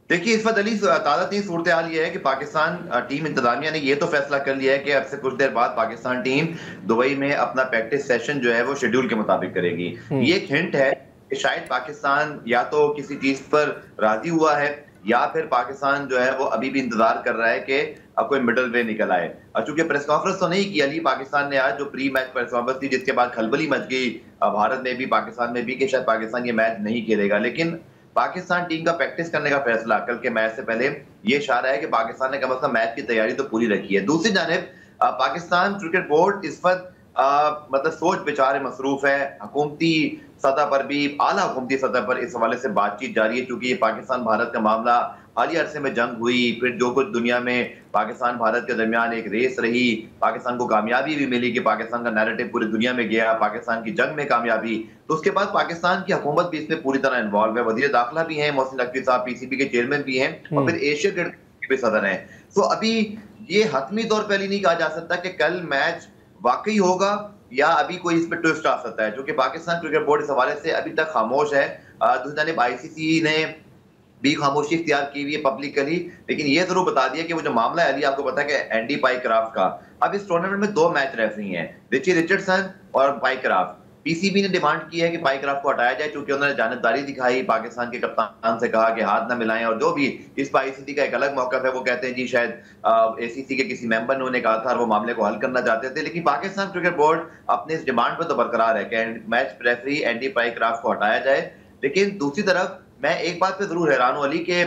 देखिए, इस वक्त अली ताज़ा तीन सूरत हाल ये है कि पाकिस्तान टीम इंतजामिया ने ये तो फैसला कर लिया है कि अब से कुछ देर बाद पाकिस्तान टीम दुबई में अपना प्रैक्टिस सेशन जो है वो शेड्यूल के मुताबिक करेगी। ये एक हिंट है कि शायद पाकिस्तान या तो किसी चीज पर राजी हुआ है या फिर पाकिस्तान जो है वो अभी भी इंतजार कर रहा है कि अब कोई मिडल वे निकल आए। और चूंकि प्रेस कॉन्फ्रेंस तो नहीं की अली पाकिस्तान ने आज, जो प्री मैच प्रेस कॉन्फ्रेंस थी जिसके बाद खलबली मच गई भारत में भी पाकिस्तान में भी कि शायद पाकिस्तान ये मैच नहीं खेलेगा, लेकिन पाकिस्तान टीम का प्रैक्टिस करने का फैसला कल के मैच से पहले ये इशारा है कि पाकिस्तान ने कम से कम मैच की तैयारी तो पूरी रखी है। दूसरी जानिब पाकिस्तान क्रिकेट बोर्ड इस वक्त मतलब सोच विचार में मसरूफ है। हुकूमती सतह पर भी, आला हुकूमती सतह पर इस हवाले से बातचीत जारी है, क्योंकि ये पाकिस्तान भारत का मामला हालिया अरसे में जंग हुई, फिर जो कुछ दुनिया में पाकिस्तान भारत के दरमियान एक रेस रही, पाकिस्तान को कामयाबी भी मिली कि पाकिस्तान का नैरेटिव पूरी दुनिया में गया, पाकिस्तान की जंग में कामयाबी, तो उसके बाद पाकिस्तान की हुकूमत भी इसमें पूरी तरह इन्वॉल्व है। वजीर दाखिला भी हैं मोहसिन नकवी साहब, पीसीबी के चेयरमैन भी हैं और फिर एशिया के भी सदर हैं। तो अभी ये हतमी तौर पर नहीं कहा जा सकता कि कल मैच वाकई होगा या अभी कोई इस पर ट्विस्ट आ सकता है, क्योंकि पाकिस्तान क्रिकेट बोर्ड इस हवाले से अभी तक खामोश है। दूसरी जानिब आईसीसी ने भी खामोशी इख्तियार की हुई है पब्लिकली, लेकिन ये जरूर बता दिया कि वो जो मामला है अली आपको पता है कि एंडी पाइक्राफ्ट का, अब इस टूर्नामेंट में 2 मैच रेफरी हैं, रिची रिचर्डसन और पाइक्राफ्ट। पीसीबी ने डिमांड की है कि पाइक्राफ्ट को हटाया जाए, क्योंकि उन्होंने जानबदारी दिखाई, पाकिस्तान के कप्तान से कहा कि हाथ ना मिलाएं, और जो भी इस पर आईसीसी का एक अलग मौका है, वो कहते हैं जी शायद एसीसी के किसी मेंबर ने उन्हें कहा था और वो मामले को हल करना चाहते थे। लेकिन पाकिस्तान क्रिकेट बोर्ड अपने इस डिमांड पर तो बरकरार है कि मैच रेफरी एंडी पाइक्राफ्ट को हटाया जाए। लेकिन दूसरी तरफ मैं एक बात पे जरूर हैरान हूं अली के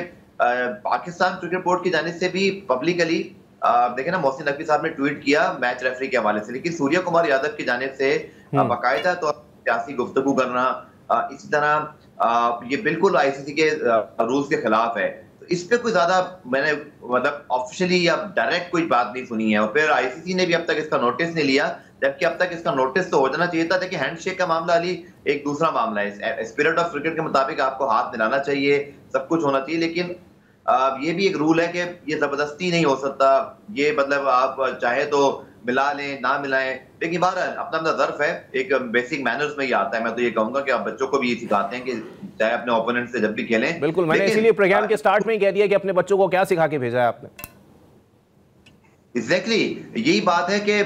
पाकिस्तान क्रिकेट बोर्ड की जानिब से भी पब्लिकली देखे ना, मोहसिन नकवी साहब ने ट्वीट किया मैच रेफरी के हवाले से, लेकिन सूर्य कुमार यादव की जानिब से बाकायदा तो सियासी गुफ्तगू करना, इसी तरह ये बिल्कुल आईसीसी के रूल्स के खिलाफ है। तो इस पे कोई ज्यादा मैंने मतलब ऑफिशियली या डायरेक्ट कोई बात नहीं सुनी है, और फिर आईसीसी ने भी अब तक इसका नोटिस नहीं लिया, जबकि अब तक इसका नोटिस तो हो जाना चाहिए था। देखिए, हैंडशेक का मामला अली एक दूसरा मामला है, स्पिरिट ऑफ क्रिकेट के मुताबिक आपको हाथ मिलाना चाहिए, सब कुछ होना चाहिए, लेकिन ये भी एक रूल है कि ये जबरदस्ती नहीं हो सकता, ये मतलब आप चाहे तो मिला लें ना मिलाएं, लेकिन बहरहाल अपना अपना ज़र्फ है, एक बेसिक मैनर्स में ही आता है। मैं तो ये कहूंगा कि आप बच्चों को भी ये सिखाते हैं कि चाहे अपने ओपोनेंट से जब भी खेलें। बिल्कुल, मैंने इसीलिए प्रोग्राम के स्टार्ट में ही कह दिया कि अपने बच्चों को क्या सिखा के भेजा है आपने। एग्जैक्टली यही बात है कि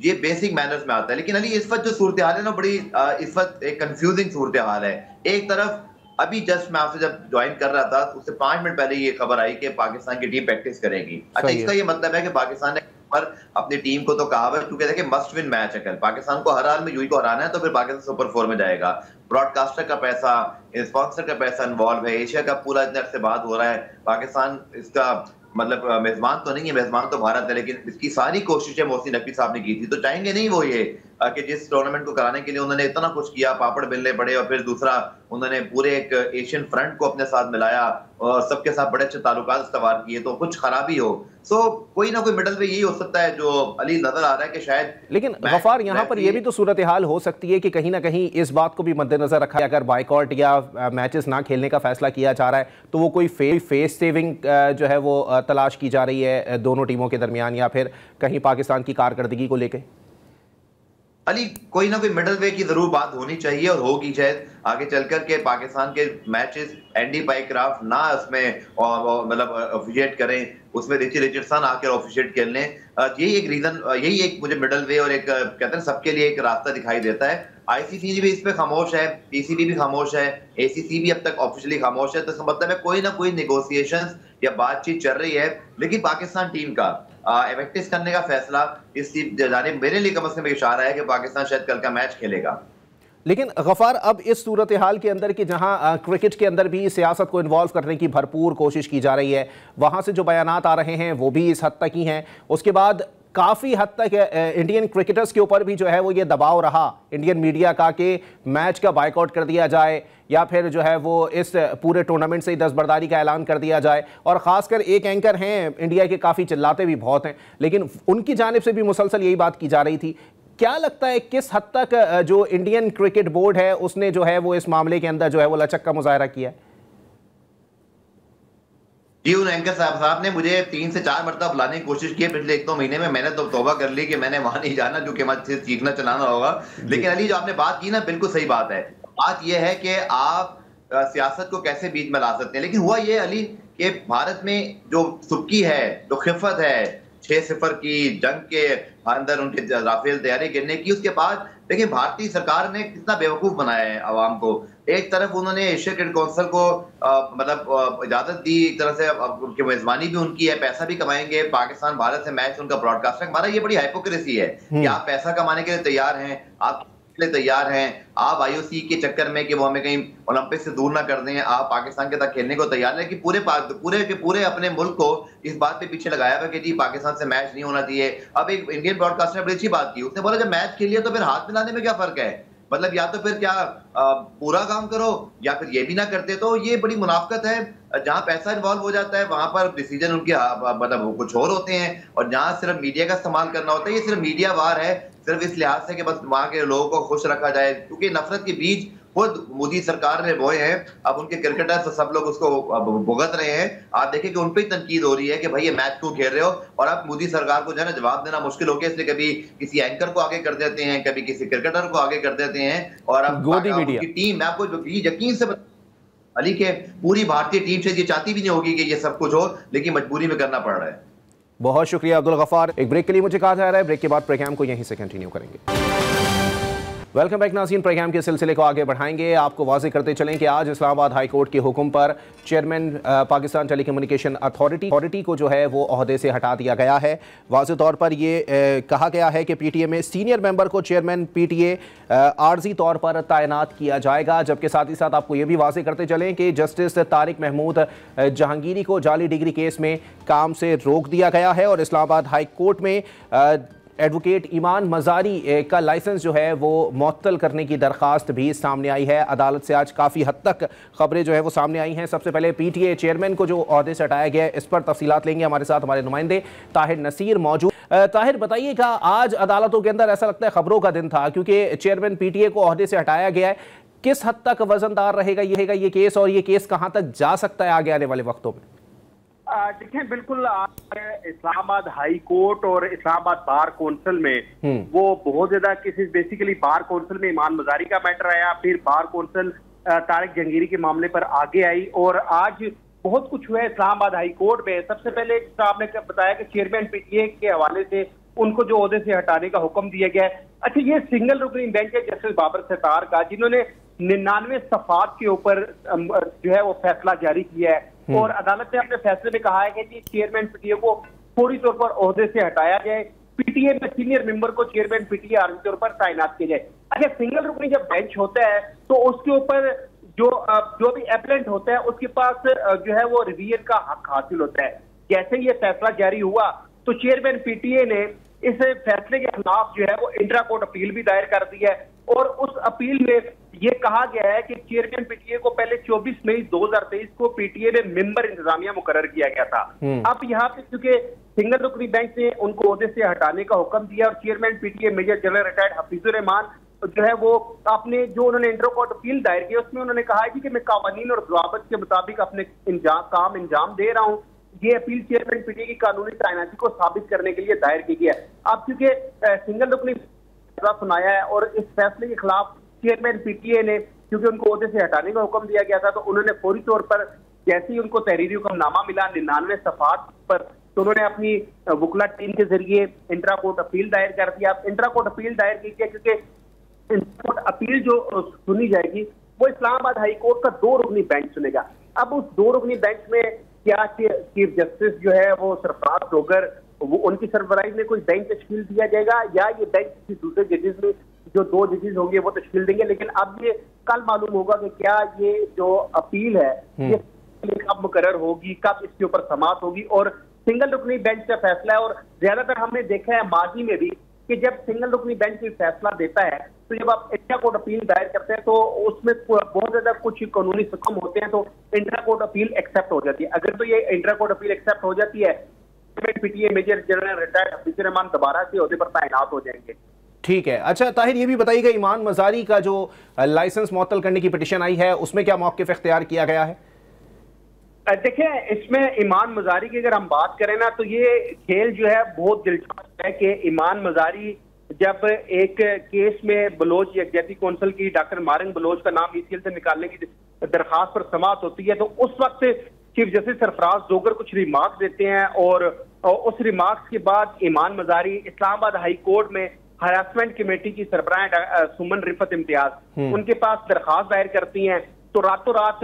ये बेसिक मैनर्स में आता है। लेकिन अली इस वक्त जो सूरत हाल है ना, बड़ी इस वक्त एक कंफ्यूजिंग सूरत हाल है। एक तरफ अभी जस्ट मैं आपसे जब ज्वाइन कर रहा था उससे 5 मिनट पहले ये खबर आई कि पाकिस्तान की टीम प्रैक्टिस करेगी। अच्छा, इसका ये मतलब है कि पाकिस्तान ने पर अपनी टीम को तो कहा है, क्योंकि देखिए मस्ट विन मैच है कल, पाकिस्तान को हर हाल में यूई को हराना है, तो फिर पाकिस्तान सुपर 4 में जाएगा। ब्रॉडकास्टर का पैसा, स्पॉन्सर का पैसा इन्वॉल्व है, एशिया का पूरा इतने अरसे बात हो रहा है, पाकिस्तान इसका मतलब मेजबान तो नहीं है, मेजबान तो भारत है, लेकिन इसकी सारी कोशिशें मोहसिन नकवी साहब ने की थी। तो चाहेंगे नहीं वो ये कि जिस टूर्नामेंट को कराने के लिए उन्होंने इतना कुछ किया, पापड़ बेलने पड़े, और फिर दूसरा उन्होंने पूरे एक एशियन फ्रंट को अपने साथ मिलाया और सबके साथ बड़े अच्छे ताल्लुकात इस्तवार किए, तो कुछ खराबी हो। सो कोई ना कोई मिडल वे यही हो सकता है जो अली नजर आ रहा है कि शायद। लेकिन गफ्फार, यहाँ पर यह भी तो सूरत हाल हो सकती है कि कहीं ना कहीं इस बात को भी मद्देनजर रखा है, अगर बाइकआउट या मैचेस ना खेलने का फैसला किया जा रहा है तो वो कोई फेस सेविंग जो है वो तलाश की जा रही है दोनों टीमों के दरमियान, या फिर कहीं पाकिस्तान की कारकर्दगी को लेकर। अली कोई ना कोई मिडल वे की जरूर बात होनी चाहिए और होगी शायद आगे चलकर के पाकिस्तान के मैचेस एंडी पाइक्राफ्ट ना उसमें मतलब ऑफिशिएट करें, उसमें रिची रिचर्डसन आकर ऑफिशिएट कर लें। यही एक रीजन, यही एक मुझे मिडल वे और एक कहते हैं सबके लिए एक रास्ता दिखाई देता है। आईसीसी भी इस पे खामोश है, पीसीबी भी खामोश है, एसीसी भी अब तक ऑफिशियली खामोश है, तो इसका मतलब है कोई ना कोई नेगोशिएशंस या बातचीत चल रही है। लेकिन पाकिस्तान टीम का इवेक्टिस करने का फैसला इस जानिब मेरे लिए कम से कम इशारा है कि पाकिस्तान शायद कल का मैच खेलेगा। लेकिन गफ्फार, अब इस सूरत हाल के अंदर कि जहां क्रिकेट के अंदर भी सियासत को इन्वॉल्व करने की भरपूर कोशिश की जा रही है, वहां से जो बयानात आ रहे हैं वो भी इस हद तक ही हैं। उसके बाद काफी हद तक इंडियन क्रिकेटर्स के ऊपर भी जो है वो ये दबाव रहा इंडियन मीडिया का कि मैच का बायकॉट कर दिया जाए या फिर जो है वो इस पूरे टूर्नामेंट से ही दस्तबरदारी का ऐलान कर दिया जाए। और खासकर एक एंकर हैं इंडिया के, काफी चिल्लाते भी बहुत हैं, लेकिन उनकी जानिब से भी मुसलसल यही बात की जा रही थी। क्या लगता है किस हद तक जो इंडियन क्रिकेट बोर्ड है उसने जो है वो इस मामले के अंदर जो है वो लचक का मुजाहरा किया है? जी, उन एंकर साहब ने मुझे 3 से 4 मरतबा बुलाने की कोशिश की पिछले 1-2 महीने में। मैंने तो तौबा कर ली कि मैंने वहां नहीं जाना, क्योंकि मुझे सीखना चलाना होगा। लेकिन अली, जो आपने बात की ना, बिल्कुल सही बात है। बात यह है कि आप सियासत को कैसे बीच में ला सकते हैं। लेकिन हुआ ये अली कि भारत में जो सुक्की है, जो खिफत है 6-0 की जंग के अंदर उनके राफेल तैयारी करने की, उसके बाद देखिए भारतीय सरकार ने कितना बेवकूफ बनाया है आवाम को। एक तरफ उन्होंने एशिया क्रिकेट काउंसिल को मतलब इजाजत दी, एक तरह से उनकी मेजबानी भी उनकी है, पैसा भी कमाएंगे, पाकिस्तान भारत से मैच उनका ब्रॉडकास्टिंग। हमारा ये बड़ी हाइपोक्रेसी है कि आप पैसा कमाने के लिए तैयार हैं, आप तैयार हैं, आप आईओसी के चक्कर में कि वो हमें कहीं ओलंपिक से दूर ना कर दें, आप पाकिस्तान के साथ खेलने को तैयार है कि पूरे अपने मुल्क को इस बात पे पीछे लगाया हुआ कि जी पाकिस्तान से मैच नहीं होना चाहिए। अब एक इंडियन ब्रॉडकास्टर ने बड़ी अच्छी बात की, उसने बोला जब मैच खेलिए तो फिर हाथ मिलाने में क्या फर्क है, मतलब या तो फिर क्या पूरा काम करो या फिर ये भी ना करते। तो ये बड़ी मुनाफकत है। जहां पैसा इन्वॉल्व हो जाता है वहां पर डिसीजन उनके मतलब कुछ और होते हैं, और जहां सिर्फ मीडिया का इस्तेमाल करना होता है, ये सिर्फ मीडिया वार है, सिर्फ इस लिहाज से कि बस वहां के लोगों को खुश रखा जाए, क्योंकि नफरत के बीज खुद मोदी सरकार ने बोए हैं। अब उनके क्रिकेटर्स तो सब लोग उसको भुगत रहे हैं। आप देखिए कि उन पर तनकीद हो रही है कि भाई ये मैच क्यों खेल रहे हो, और अब मोदी सरकार को जो है ना जवाब देना मुश्किल हो गया, इसलिए कभी किसी एंकर को आगे कर देते हैं, कभी किसी क्रिकेटर को आगे कर देते हैं। और अब उनकी टीम, मैं आपको यकीन से अली के पूरी भारतीय टीम से ये चाहती भी नहीं होगी कि ये सब कुछ हो, लेकिन मजबूरी में करना पड़ रहा है। बहुत शुक्रिया अब्दुल गफ्फार। एक ब्रेक के लिए मुझे कहा जा रहा है, ब्रेक के बाद प्रोग्राम को यहीं से कंटिन्यू करेंगे। वेलकम बैक नाज़रीन, प्रोग्राम के सिलसिले को आगे बढ़ाएंगे। आपको वाज़ेह करते चलें कि आज इस्लामाबाद हाई कोर्ट के हुक्म पर चेयरमैन पाकिस्तान टेलीकम्युनिकेशन अथॉरिटी को जो है वो ओहदे से हटा दिया गया है। वाज़ेह तौर पर ये कहा गया है कि पीटीए में सीनियर मेंबर को चेयरमैन पीटीए आर्जी तौर पर तैनात किया जाएगा। जबकि साथ ही साथ आपको ये भी वाज़ेह करते चलें कि जस्टिस तारिक महमूद जहांगीरी को जाली डिग्री केस में काम से रोक दिया गया है, और इस्लामाबाद हाई कोर्ट में एडवोकेट ईमान मजारी का लाइसेंस जो है वो मुअत्तल करने की दरख्वास्त भी सामने आई है। अदालत से आज काफ़ी हद तक खबरें जो है वो सामने आई हैं। सबसे पहले पीटीए चेयरमैन को जो ओहदे से हटाया गया है, इस पर तफसीलात लेंगे। हमारे साथ हमारे नुमाइंदे ताहिर नसीर मौजूद। ताहिर, बताइएगा, आज अदालतों के अंदर ऐसा लगता है खबरों का दिन था, क्योंकि चेयरमैन पीटीए को ओहदे से हटाया गया है। किस हद तक वजनदार रहेगा ये केस, और ये केस कहाँ तक जा सकता है आगे आने वाले वक्तों में? देखिए, बिल्कुल इस्लामाबाद हाई कोर्ट और इस्लामाबाद बार कौंसिल में वो बहुत ज्यादा केसेस, बेसिकली बार कौंसिल में ईमान मजारी का मैटर आया, फिर बार कौंसिल तारिक जहांगीरी के मामले पर आगे आई, और आज बहुत कुछ हुआ है इस्लामाबाद हाई कोर्ट में। सबसे पहले आपने बताया कि चेयरमैन पीटीए के हवाले से उनको जो ओहदे से हटाने का हुक्म दिया गया है। अच्छा, ये सिंगल रुकनी बेंच है जस्टिस बाबर सत्तार का, जिन्होंने 99 सफात के ऊपर जो है वो फैसला जारी किया है, और अदालत ने अपने फैसले में कहा है कि चेयरमैन पीटीए को फौरी तौर पर ओहदे से हटाया जाए, पीटीए में सीनियर मेंबर को चेयरमैन पीटीए आर्जी तौर पर तैनात किया जाए। अच्छा, सिंगल रुकनी जब बेंच होता है तो उसके ऊपर जो भी एप्लेंट होता है उसके पास जो है वो रिवीजन का हक हासिल होता है। जैसे ये फैसला जारी हुआ तो चेयरमैन पीटीए ने इस फैसले के खिलाफ जो है वो इंट्रा कोर्ट अपील भी दायर कर दी है, और उस अपील में ये कहा गया है कि चेयरमैन पीटीए को पहले 24 मई 2023 को पीटीए में मेंबर इंतजामिया मुकर्रर किया गया था। अब यहाँ पे चूंकि सिंगल रुकनी बेंच ने उनको ओहदे से हटाने का हुक्म दिया, और chairman PTA major general retired Hafeezur Rahman जो है वो आपने जो उन्होंने इंटर कोर्ट अपील दायर की उसमें उन्होंने कहा है कि मैं कानून और ज़वाबित के मुताबिक अपने काम अंजाम दे रहा हूँ। ये अपील चेयरमैन पीटीए की कानूनी तैनाती को साबित करने के लिए दायर की गई है। अब चूंकि सिंगल रुकनी फैसला सुनाया है और इस फैसले के खिलाफ चेयरमैन पीटीए ने क्योंकि उनको ओहदे से हटाने का हुक्म दिया गया था, तो उन्होंने फौरी तौर पर जैसे ही उनको तहरीरी हुक्मनामा मिला 99 सफात पर, तो उन्होंने अपनी वुकला टीम के जरिए इंट्रा कोर्ट अपील दायर कर दिया। इंट्रा कोर्ट अपील दायर की है क्योंकि इंट्रा कोर्ट अपील जो सुनी जाएगी वो इस्लामाबाद हाई कोर्ट का 2 रुकनी बेंच सुनेगा। अब उस 2 रुकनी बेंच में क्या चीफ जस्टिस जो है वो सरफराज डोगर, वो उनकी सरबराही में कोई बेंच तश्कील दिया जाएगा, या ये बेंच किसी दूसरे जजेस में जो 2 जजेस होंगे वो तश्कील देंगे। लेकिन अब ये कल मालूम होगा कि क्या ये जो अपील है ये कब मुकर्रर होगी, कब इसके ऊपर समाअत होगी, और सिंगल रुकनी बेंच का फैसला है। और ज्यादातर हमने देखा है माजी में भी कि जब सिंगल रुकनी बेंच कोई फैसला देता है तो जब आप इंट्रा कोर्ट अपील दायर करते हैं तो उसमें बहुत ज्यादा कुछ कानूनी हुक्म होते हैं, तो इंट्रा कोर्ट अपील एक्सेप्ट हो जाती है। अगर तो ये इंट्रा कोर्ट अपील एक्सेप्ट हो जाती है, PTA major general retired Hafeezur Rahman दोबारा से ओहदे पर तैनात हो जाएंगे। ठीक है। अच्छा ताहिर, ये भी बताइएगा, ईमान मजारी का जो लाइसेंस मुअत्तल करने की पिटीशन आई है उसमें क्या मौक़िफ़ इख्तियार किया गया है? देखिए, इसमें ईमान मजारी की अगर हम बात करें ना तो ये खेल जो है बहुत दिलचस्प है कि ईमान मजारी जब एक केस में बलोच यकजहती कौंसिल की डॉक्टर मारिंग बलोच का नाम ईसीएल से निकालने की दरखास्त पर समाअत होती है, तो उस वक्त चीफ जस्टिस सरफराज जोगर कुछ रिमार्क्स देते हैं और उस रिमार्क्स के बाद ईमान मजारी इस्लामाबाद हाई कोर्ट में हरासमेंट कमेटी की सरबराह सुमन रिफत इम्तियाज उनके पास दरखास्त दायर करती हैं। तो रातों रात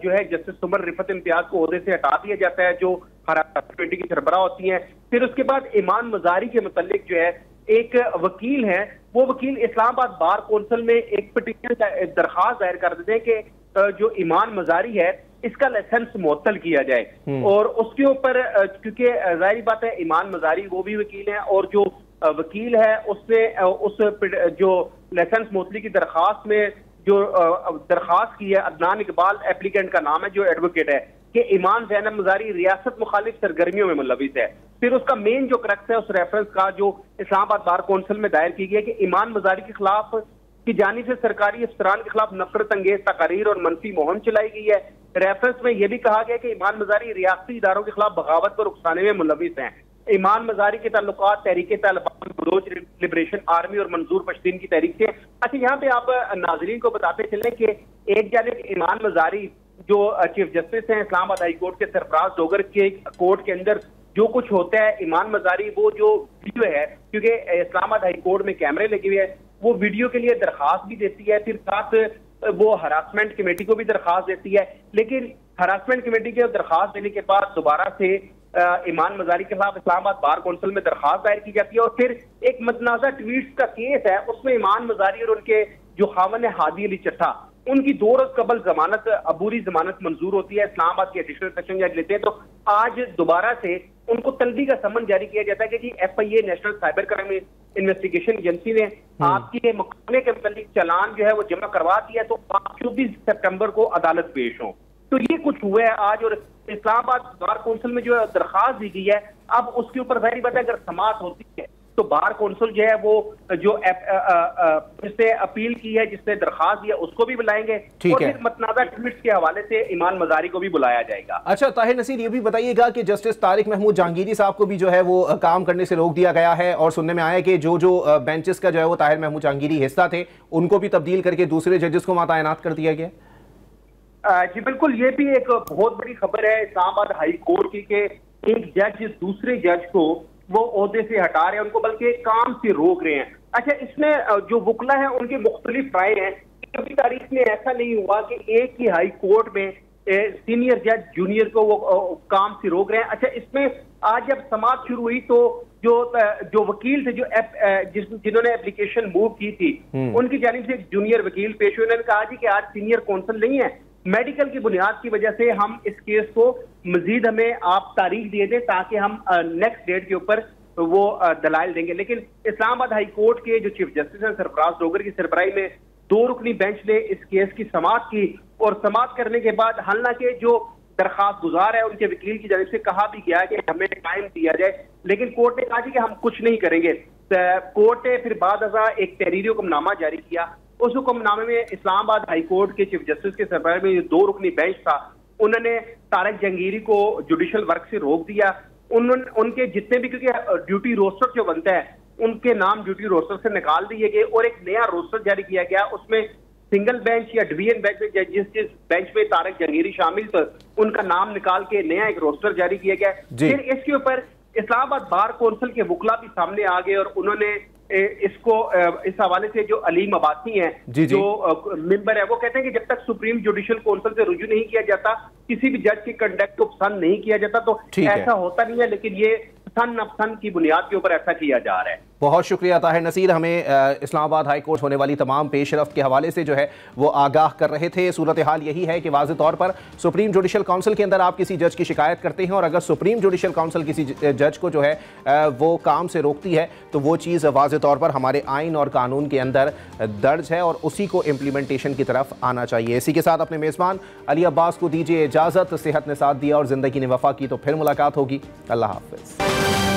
जो है जस्टिस सुमन रिफत इम्तियाज को ओहदे से हटा दिया जाता है जो हरासमेंट कमेटी की सरबराह होती हैं। फिर उसके बाद ईमान मजारी के मुतालिक जो है एक वकील है, वो वकील इस्लामाबाद बार कौंसिल में एक पिटीशन दरखास्त दायर कर देते हैं कि जो ईमान मजारी है इसका लाइसेंस मुअत्तल किया जाए। और उसके ऊपर क्योंकि जाहिर बात है ईमान मजारी वो भी वकील हैं और जो वकील है उसने उस जो लाइसेंस मुअत्तली की दरखास्त में जो दरखास्त की है, अदनान इकबाल एप्लीकेंट का नाम है जो एडवोकेट है, कि ईमान ज़ैनब मजारी रियासत मुखालिफ सरगर्मियों में मुलविस है। फिर उसका मेन जो क्रक्स है उस रेफरेंस का जो इस्लामाबाद बार कौंसिल में दायर की गई है कि ईमान मजारी के खिलाफ की जानिब से सरकारी अफसरान के खिलाफ नफरत अंगेज तकारीर और मनफी मुहिम चलाई गई है। रेफरेंस में यह भी कहा गया कि ईमान मजारी रियासती इदारों के खिलाफ बगावत पर उकसाने में मुलविस हैं। ईमान मजारी के ताल्लुकात तहरीक तालिबान, बलोच लिबरेशन आर्मी और मंजूर पश्तीन की तहरीक से। अच्छा, यहाँ पे आप नाजरीन को बताते चलें कि एक जानिब ईमान मजारी जो चीफ जस्टिस हैं इस्लामाबाद हाई कोर्ट के सरफराज जोगर के कोर्ट के अंदर जो कुछ होता है, ईमान मजारी वो जो वीडियो है, क्योंकि इस्लामाबाद हाई कोर्ट में कैमरे लगे हुए हैं, वो वीडियो के लिए दरखास्त भी देती है, फिर साथ वो हरासमेंट कमेटी को भी दरखास्त देती है। लेकिन हरासमेंट कमेटी के दरखास्त देने के बाद दोबारा से ईमान मजारी के खिलाफ इस्लामाबाद बार कौंसिल में दरखास्त दायर की जाती है और फिर एक मतनाज़ा ट्वीट्स का केस है, उसमें ईमान मजारी और उनके जो खामन है हादी अली चट्टा, उनकी 2 रोज कबल जमानत अबूरी जमानत मंजूर होती है, इस्लामाबाद के एडिशनल सेशन जज लेते हैं। तो आज दोबारा से उनको तलबी का समन जारी किया जाता है कि जी FIA national cyber crime investigation agency ने आपके मुकदमे के मुतालिक चालान जो है वो जमा करवा दिया, तो आप 24 सितंबर को अदालत पेश हो। तो ये कुछ हुआ है आज। और इस्लामाबाद बार कौंसिल में जो दरखास्त दी गई है, अब उसके ऊपर जाहिर बात है अगर समाअत होती है तो बार कौंसिल जो है वो जो जिससे अपील की है, जिसने दरखास्त दिया, उसको भी बुलाएंगे और फिर मतनाज़ा ट्वीट्स के हवाले से ईमान मजारी को भी बुलाया जाएगा। अच्छा ताहिर नसीर, ये भी बताइएगा कि जस्टिस तारिक महमूद जहांगीरी साहब को भी जो है वो काम करने से रोक दिया गया है और सुनने में आया कि जो बेंचेस का जो है वो ताहिर महमूद जहांगीरी हिस्सा थे उनको भी तब्दील करके दूसरे जजेस को वहां तैनात कर दिया गया। जी बिल्कुल, ये भी एक बहुत बड़ी खबर है इस्लामाबाद हाई कोर्ट की कि एक जज दूसरे जज को वो ओहदे से हटा रहे हैं, उनको बल्कि काम से रोक रहे हैं। अच्छा, इसमें जो वकला है उनके मुख्तलिफ राय हैं। कभी तारीख में ऐसा नहीं हुआ कि एक ही हाई कोर्ट में सीनियर जज जूनियर को वो काम से रोक रहे हैं। अच्छा, इसमें आज जब समाअत शुरू हुई तो जो वकील थे जिन्होंने एप्लीकेशन मूव की थी, उनकी जानिब से एक जूनियर वकील पेश हुए। उन्होंने कहा जी कि आज सीनियर कौंसिल नहीं है, मेडिकल की बुनियाद की वजह से हम इस केस को मजीद हमें आप तारीख दे दें ताकि हम नेक्स्ट डेट के ऊपर वो दलाइल देंगे। लेकिन इस्लामाबाद हाई कोर्ट के जो चीफ जस्टिस हैं सरफराज जोगर की सरबराही में 2 रुकनी बेंच ने इस केस की समाअत की और समाअत करने के बाद हालांकि जो दरखास्त गुजार है उनके वकील की जानिब से कहा भी गया कि हमें टाइम दिया जाए, लेकिन कोर्ट ने कहा कि हम कुछ नहीं करेंगे। कोर्ट ने फिर बाद एक तहरीरी हुक्मनामा जारी किया। उस हुक्मनामे में इस्लामाबाद हाई कोर्ट के चीफ जस्टिस के सरबराह में 2 रुकनी बेंच था, उन्होंने तारिक जहांगीरी को जुडिशल वर्क से रोक दिया। उनके जितने भी, क्योंकि ड्यूटी रोस्टर जो बनता है उनके नाम ड्यूटी रोस्टर से निकाल दिए गए और एक नया रोस्टर जारी किया गया। उसमें सिंगल बेंच या डिवीजन बेंच में जिस बेंच में तारिक जहांगीरी शामिल थे उनका नाम निकाल के नया एक रोस्टर जारी किया गया। फिर इसके ऊपर इस्लामाबाद बार कौंसिल के वकला भी सामने आ गए और उन्होंने इसको इस हवाले से जो अलीम अब्बासी हैं जो मेंबर है वो कहते हैं कि जब तक सुप्रीम जुडिशियल काउंसिल से रुजू नहीं किया जाता किसी भी जज के कंडक्ट को पसंद नहीं किया जाता, तो ऐसा होता नहीं है, लेकिन ये पसंद नापसंद की बुनियाद के ऊपर ऐसा किया जा रहा है। बहुत शुक्रिया ताहिर नसीर, हमें इस्लामाबाद हाई कोर्ट होने वाली तमाम पेशरफ्त के हवाले से जो है वो आगाह कर रहे थे। सूरत हाल यही है कि वाज़ेह तौर पर सुप्रीम जुडिशल काउंसिल के अंदर आप किसी जज की शिकायत करते हैं और अगर सुप्रीम जुडिशल काउंसिल किसी जज को जो है वो काम से रोकती है तो वो चीज़ वाज़ेह तौर पर हमारे आइन और कानून के अंदर दर्ज है और उसी को इम्प्लीमेंटेशन की तरफ आना चाहिए। इसी के साथ अपने मेज़बान अली अब्बास को दीजिए इजाज़त। सेहत ने साथ दिया और ज़िंदगी ने वफा की, तो फिर मुलाकात होगी। अल्लाह हाफ़िज़।